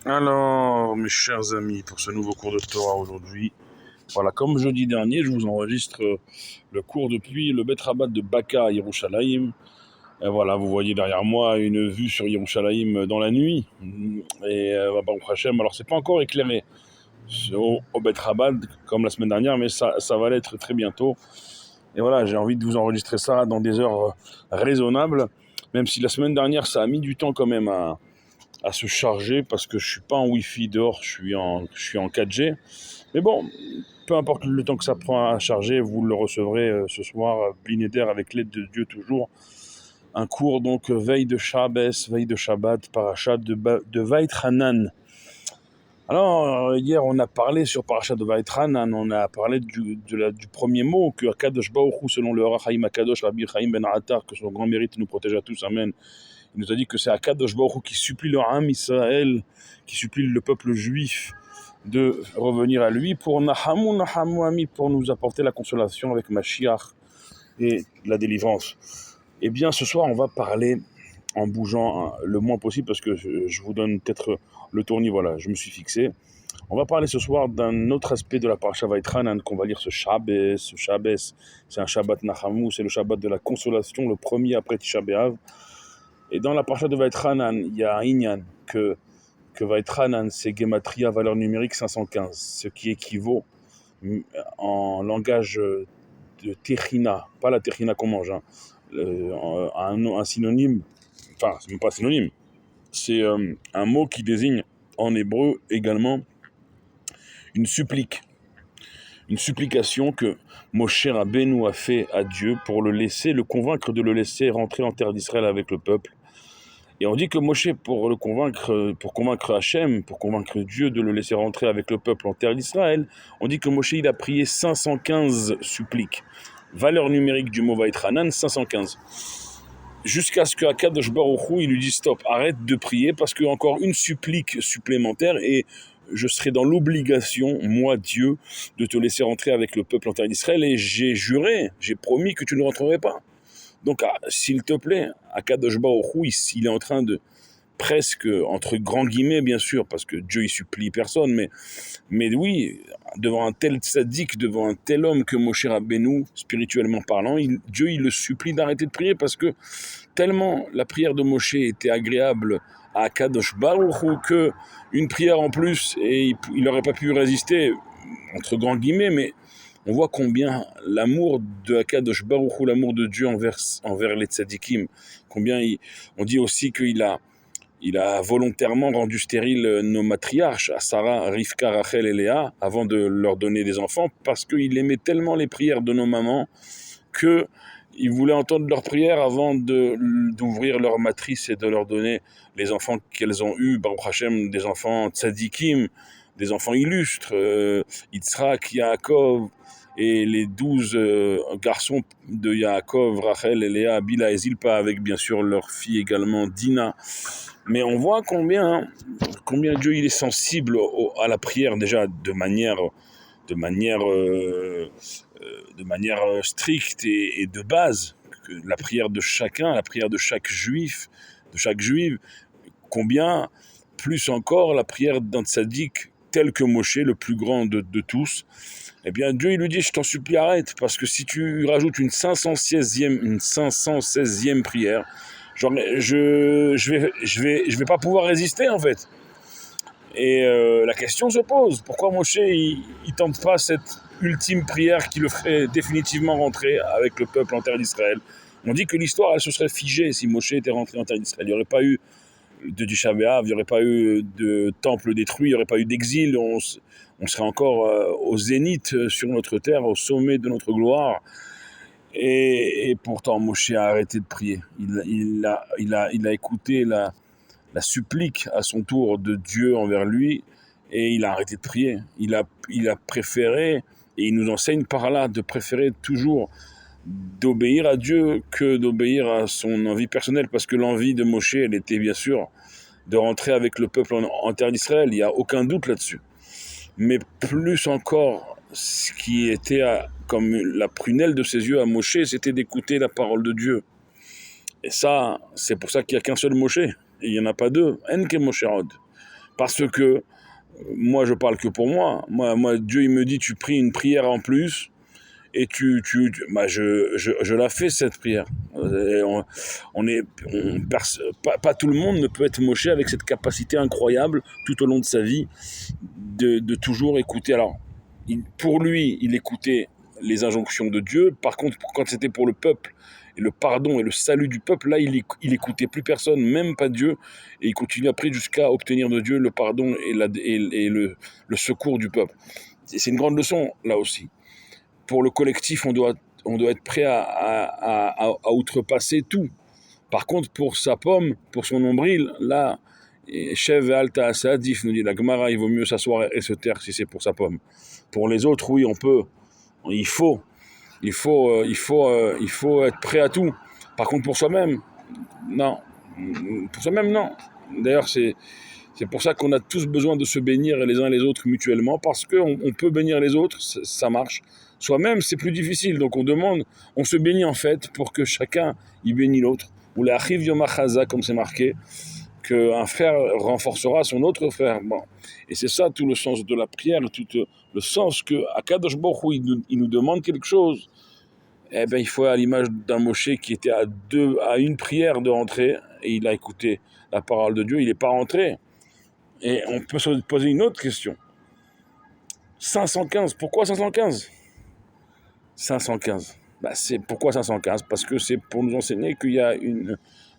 Alors, mes chers amis, pour ce nouveau cours de Torah aujourd'hui, voilà, comme jeudi dernier, je vous enregistre le cours depuis le Bet Rabat de Baka à Yerushalayim. Et voilà, vous voyez derrière moi une vue sur Yerushalayim dans la nuit. Et Baruch Hashem, alors c'est pas encore éclairé au Bet Rabat comme la semaine dernière, mais ça va l'être très bientôt. Et voilà, j'ai envie de vous enregistrer ça dans des heures raisonnables, même si la semaine dernière, ça a mis du temps quand même à se charger parce que je suis pas en Wi-Fi dehors, je suis en 4G. Mais bon, peu importe le temps que ça prend à charger, vous le recevrez ce soir, Blinéder, avec l'aide de Dieu toujours. Un cours donc veille de Shabbos, veille de Shabbat, parachat de Vaïtranan. Alors, hier on a parlé sur parachat de Vaïtranan, on a parlé du premier mot que Akadosh Baruch Hu, selon le Or HaChaim Akadosh, Rabbi Chaim Ben Attar, que son grand mérite nous protège à tous, amen. Il nous a dit que c'est Akadosh Baruch Hu qui supplie le Ham Israël, qui supplie le peuple juif de revenir à lui pour Nahamu Ami, pour nous apporter la consolation avec Mashiach et la délivrance. Eh bien, ce soir, on va parler en bougeant le moins possible parce que je vous donne peut-être le tournis, voilà, je me suis fixé. On va parler ce soir d'un autre aspect de la Parashat Vaïtranan qu'on va lire ce Shabbos. Ce Shabbos, c'est un Shabbat Nahamu, c'est le Shabbat de la consolation, le premier après Tisha B'Av. Et dans la parasha de Vaïtranan, il y a un inyan que Vaïtranan, c'est Gematria, valeur numérique 515, ce qui équivaut en langage de Techina, pas la Techina qu'on mange, hein, un synonyme, enfin, c'est même pas synonyme, c'est un mot qui désigne en hébreu également une supplique, une supplication que Moshe Rabbeinu a fait à Dieu pour le convaincre de le laisser rentrer en terre d'Israël avec le peuple. Et on dit que Moshe, pour convaincre Hachem, pour convaincre Dieu de le laisser rentrer avec le peuple en terre d'Israël, on dit que Moshe, il a prié 515 suppliques. Valeur numérique du mot Vaïtranan, 515. Jusqu'à ce qu'Akadosh Baruch Hu, il lui dise stop, arrête de prier, parce que encore une supplique supplémentaire et je serai dans l'obligation, moi Dieu, de te laisser rentrer avec le peuple en terre d'Israël et j'ai juré, j'ai promis que tu ne rentrerais pas. Donc, s'il te plaît, Akadosh Baruch Hu, il est en train de presque, entre grands guillemets, bien sûr, parce que Dieu, il supplie personne, mais oui, devant un tel tzaddik, devant un tel homme que Moshe Rabbeinu, spirituellement parlant, Dieu, il le supplie d'arrêter de prier parce que tellement la prière de Moshe était agréable à Akadosh Baruch Hu que une prière en plus, et il n'aurait pas pu résister, entre grands guillemets, mais on voit combien l'amour de Akadosh Baruch Hu, l'amour de Dieu envers les tzadikim, on dit aussi qu'il a volontairement rendu stériles nos matriarches, à Sarah, Rivka, Rachel et Léa, avant de leur donner des enfants, parce qu'il aimait tellement les prières de nos mamans qu'il voulait entendre leurs prières avant d'ouvrir leur matrice et de leur donner les enfants qu'elles ont eus, Baruch Hashem, des enfants tzadikim, des enfants illustres, Yitzhak, Yaakov, et les 12 garçons de Yaakov, Rachel et Léa, Bila et Zilpa, avec bien sûr leur fille également, Dina. Mais on voit combien Dieu il est sensible à la prière déjà de manière stricte et de base. Que la prière de chacun, la prière de chaque juif, de chaque juive, combien plus encore la prière d'un tzaddik tel que Moshe, le plus grand de tous. Eh bien, Dieu, il lui dit, je t'en supplie, arrête, parce que si tu rajoutes une 516e prière, genre, je vais pas pouvoir résister, en fait. Et la question se pose, pourquoi Moshe, il tente pas cette ultime prière qui le ferait définitivement rentrer avec le peuple en terre d'Israël? On dit que l'histoire, elle se serait figée si Moshe était rentré en terre d'Israël. Il n'y aurait pas eu de Tisha B'Av, il n'y aurait pas eu de temple détruit, il n'y aurait pas eu d'exil, on serait encore au zénith sur notre terre, au sommet de notre gloire. Et pourtant, Moshe a arrêté de prier. Il a écouté la supplique à son tour de Dieu envers lui et il a arrêté de prier. Il a préféré, et il nous enseigne par là, de préférer toujours d'obéir à Dieu que d'obéir à son envie personnelle, parce que l'envie de Moshe, elle était bien sûr de rentrer avec le peuple en terre d'Israël, il n'y a aucun doute là-dessus. Mais plus encore, ce qui était comme la prunelle de ses yeux à Moshe, c'était d'écouter la parole de Dieu. Et ça, c'est pour ça qu'il n'y a qu'un seul Moshe, et il n'y en a pas deux, Enke Moshe Rod. Parce que moi, je parle que pour moi. Moi, Dieu, il me dit, tu pries une prière en plus et bah, je la fais cette prière. Et pas tout le monde ne peut être Moshe avec cette capacité incroyable tout au long de sa vie de toujours écouter. Alors, pour lui, il écoutait les injonctions de Dieu. Par contre, quand c'était pour le peuple, et le pardon et le salut du peuple, là, il écoutait plus personne, même pas Dieu, et il continue après jusqu'à obtenir de Dieu le pardon et le secours du peuple. C'est une grande leçon, là aussi. Pour le collectif, on doit être prêt à outrepasser tout. Par contre, pour sa pomme, pour son nombril, là, Chev et Alta Asadif nous dit la Gemara, il vaut mieux s'asseoir et se taire si c'est pour sa pomme. Pour les autres, oui, on peut, il faut, il faut être prêt à tout. Par contre, pour soi-même, non. Pour soi-même, non. D'ailleurs, c'est pour ça qu'on a tous besoin de se bénir les uns les autres mutuellement, parce qu'on peut bénir les autres, ça marche. Soi-même, c'est plus difficile, donc on se bénit en fait pour que chacun y bénisse l'autre. Ou la Achiv Yom HaChaza, comme c'est marqué, qu'un frère renforcera son autre frère. Bon. Et c'est ça tout le sens de la prière, tout le sens que Akadosh Baruch Hu, il nous demande quelque chose. Eh ben, il faut à l'image d'un Moshe qui était à une prière de rentrer, et il a écouté la parole de Dieu, il n'est pas rentré. Et on peut se poser une autre question. 515, pourquoi 515 515. Pourquoi 515 ? Parce que c'est pour nous enseigner qu'il y a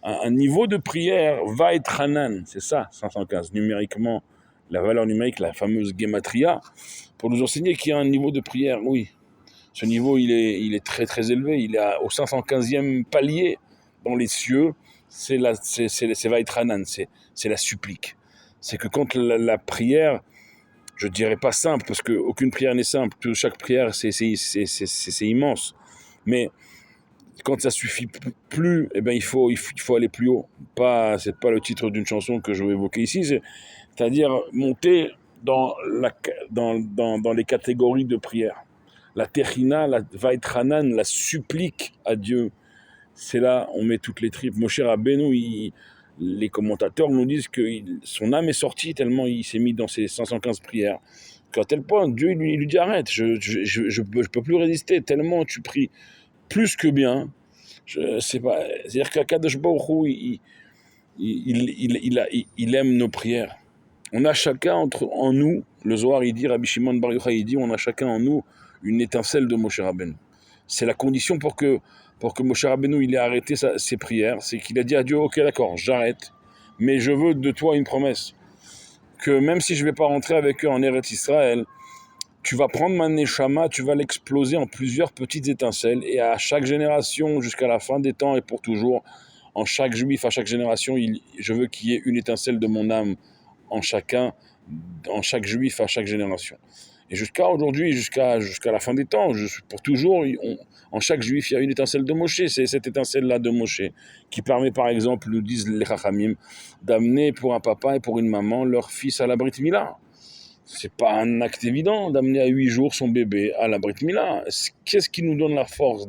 un niveau de prière, va être Hanan, c'est ça, 515. Numériquement, la valeur numérique, la fameuse Gematria, pour nous enseigner qu'il y a un niveau de prière, oui. Ce niveau, il est très très élevé, il est au 515e palier dans les cieux, c'est va être Hanan, c'est la supplique. C'est que quand la prière, je dirais pas simple, parce qu'aucune prière n'est simple, chaque prière c'est immense, mais quand ça suffit plus, eh ben il faut aller plus haut. C'est pas le titre d'une chanson que je vais évoquer ici, c'est-à-dire monter dans les catégories de prière. La techina, la vaitranan, la supplique à Dieu, c'est là on met toutes les tripes. Moshe Rabbeinu, les commentateurs nous disent que son âme est sortie tellement il s'est mis dans ses 515 prières, qu'à tel point Dieu il lui dit arrête, je peux plus résister, tellement tu pries plus que bien. C'est-à-dire qu'Akadosh Baruch Hu, il aime nos prières. On a chacun en nous, le Zohar il dit, Rabbi Shimon Bar Yochai il dit, on a chacun en nous une étincelle de Moshe Rabbeinu. C'est la condition pour que Moshe Rabbeinu il ait arrêté ses prières, c'est qu'il a dit à Dieu, ok d'accord, j'arrête, mais je veux de toi une promesse, que même si je ne vais pas rentrer avec eux en Eretz Israël, tu vas prendre ma neshama, tu vas l'exploser en plusieurs petites étincelles, et à chaque génération, jusqu'à la fin des temps et pour toujours, en chaque juif, à chaque génération, je veux qu'il y ait une étincelle de mon âme en chaque juif, à chaque génération. Et jusqu'à aujourd'hui, jusqu'à la fin des temps, pour toujours, en chaque juif, il y a une étincelle de Moshe. C'est cette étincelle-là de Moshe qui permet, par exemple, nous disent les Chachamim, d'amener pour un papa et pour une maman leur fils à la Brit Mila. C'est pas un acte évident d'amener à 8 jours son bébé à la Brit Mila. Qu'est-ce qui nous donne la force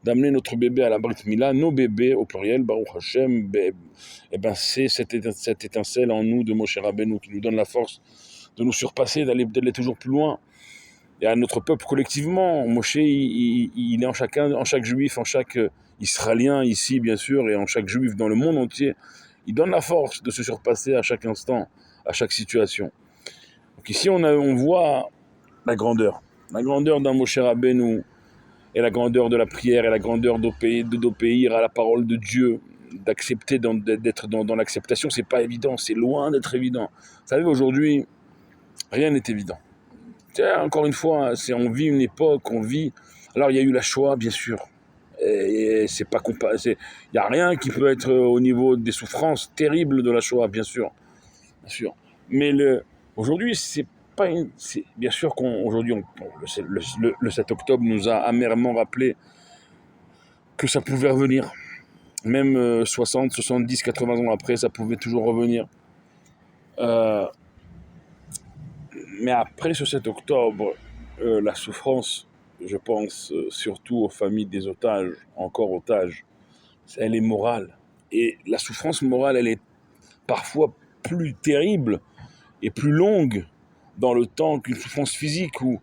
d'amener notre bébé à la Brit Mila, nos bébés au pluriel, Baruch Hashem, eh ben c'est cette étincelle en nous de Moshe Rabbeinu qui nous donne la force de nous surpasser, d'aller toujours plus loin. Et à notre peuple collectivement, Moshe, il est en chaque juif, en chaque israélien ici bien sûr, et en chaque juif dans le monde entier. Il donne la force de se surpasser à chaque instant, à chaque situation. Donc ici, on voit la grandeur d'un Moshe Rabbeinu, et la grandeur de la prière, et la grandeur d'obéir à la parole de Dieu, d'accepter, d'être dans l'acceptation. C'est pas évident, c'est loin d'être évident. Vous savez, aujourd'hui, rien n'est évident. Encore une fois, on vit une époque, Alors, il y a eu la Shoah, bien sûr. Et c'est pas comparé. Il n'y a rien qui peut être au niveau des souffrances terribles de la Shoah, bien sûr. Bien sûr. Mais aujourd'hui, c'est pas bien sûr qu'aujourd'hui, le 7 octobre nous a amèrement rappelé que ça pouvait revenir. Même 60, 70, 80 ans après, ça pouvait toujours revenir. Mais après ce 7 octobre, la souffrance, je pense surtout aux familles des otages, encore otages, elle est morale. Et la souffrance morale, elle est parfois plus terrible est plus longue dans le temps qu'une souffrance physique où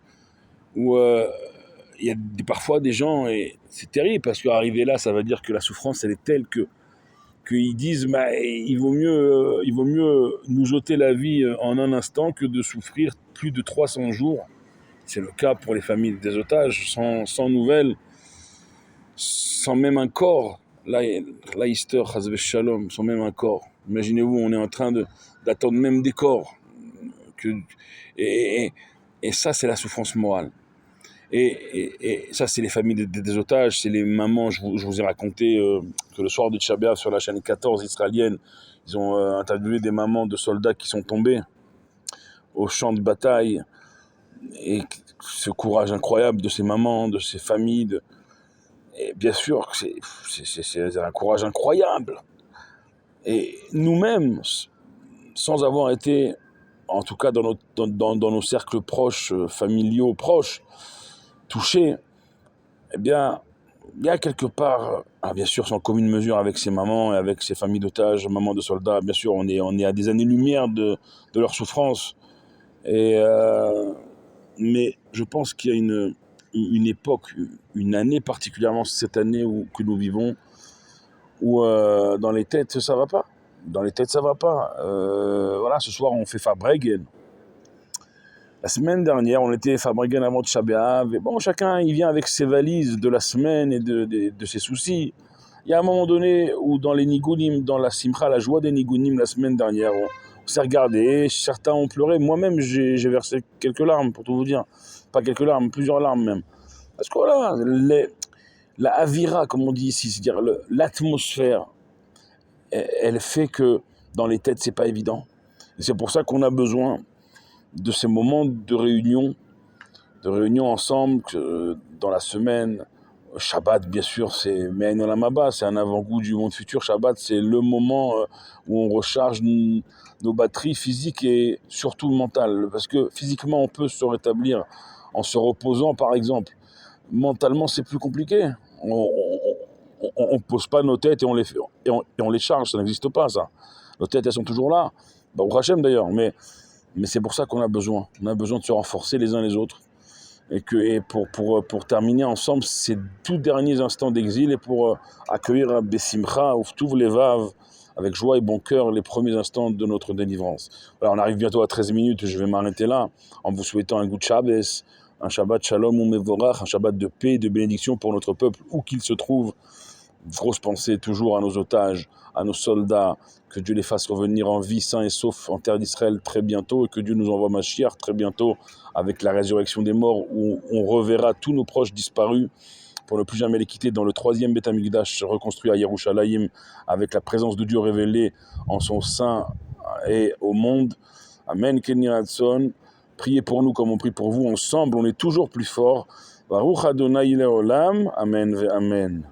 il y a parfois des gens, et c'est terrible parce qu'arriver là, ça veut dire que la souffrance, elle est telle qu'ils disent bah, il vaut mieux nous ôter la vie en un instant que de souffrir plus de 300 jours. C'est le cas pour les familles des otages, sans nouvelles, sans même un corps. Là, Easter, Chazve Shalom, sans même un corps. Imaginez-vous, on est en train d'attendre même des corps. Et ça, c'est la souffrance morale. Et ça, c'est les familles des otages, c'est les mamans. Je vous ai raconté que le soir de Tisha B'Av, sur la chaîne 14 israélienne, ils ont interviewé des mamans de soldats qui sont tombés au champ de bataille. Et ce courage incroyable de ces mamans, de ces familles. Et bien sûr, c'est un courage incroyable. Et nous-mêmes, sans avoir été, en tout cas dans nos cercles proches, familiaux proches, touchés, eh bien, il y a quelque part, bien sûr, sans commune mesure avec ces mamans et avec ces familles d'otages, mamans de soldats, bien sûr, on est à des années-lumière de leur souffrance. Mais je pense qu'il y a une époque, une année particulièrement, cette année que nous vivons, où dans les têtes, ça va pas. Dans les têtes, ça va pas. Voilà, ce soir, on fait Fabregen. La semaine dernière, on était Fabregen avant Tisha B'Av. Et bon, chacun, il vient avec ses valises de la semaine et de ses soucis. Il y a un moment donné où dans les Nigunim, dans la Simcha, la joie des Nigunim, la semaine dernière, on s'est regardé, certains ont pleuré. Moi-même, j'ai versé quelques larmes, pour tout vous dire. Pas quelques larmes, plusieurs larmes même. Parce que voilà, la avira, comme on dit ici, c'est-à-dire l'atmosphère, elle fait que dans les têtes, c'est pas évident. Et c'est pour ça qu'on a besoin de ces moments de réunion ensemble dans la semaine. Shabbat, bien sûr, c'est Me'ain Olam Haba, c'est un avant-goût du monde futur. Shabbat, c'est le moment où on recharge nos batteries physiques et surtout mentales. Parce que physiquement, on peut se rétablir en se reposant, par exemple. Mentalement, c'est plus compliqué. On ne pose pas nos têtes et on les charge, ça n'existe pas, ça. Nos têtes, elles sont toujours là. Au Hachem, d'ailleurs, mais c'est pour ça qu'on a besoin. On a besoin de se renforcer les uns les autres. Et pour terminer ensemble ces tout derniers instants d'exil et pour accueillir Bessimcha, Ouftuv Levav, avec joie et bon cœur, les premiers instants de notre délivrance. Voilà, on arrive bientôt à 13 minutes, je vais m'arrêter là, en vous souhaitant un goût de Shabbos, un Shabbat Shalom ou Mevorach, un Shabbat de paix et de bénédiction pour notre peuple, où qu'il se trouve. Grosse pensée toujours à nos otages, à nos soldats, que Dieu les fasse revenir en vie, sains et saufs en terre d'Israël très bientôt, et que Dieu nous envoie Mashiach très bientôt, avec la résurrection des morts, où on reverra tous nos proches disparus, pour ne plus jamais les quitter dans le 3e Beth Amikdash reconstruit à Yerushalayim, avec la présence de Dieu révélée en son sein et au monde. Amen, Kenny Hudson. Priez pour nous comme on prie pour vous, ensemble, on est toujours plus forts. Baruch Adonai Leolam, Amen ve Amen.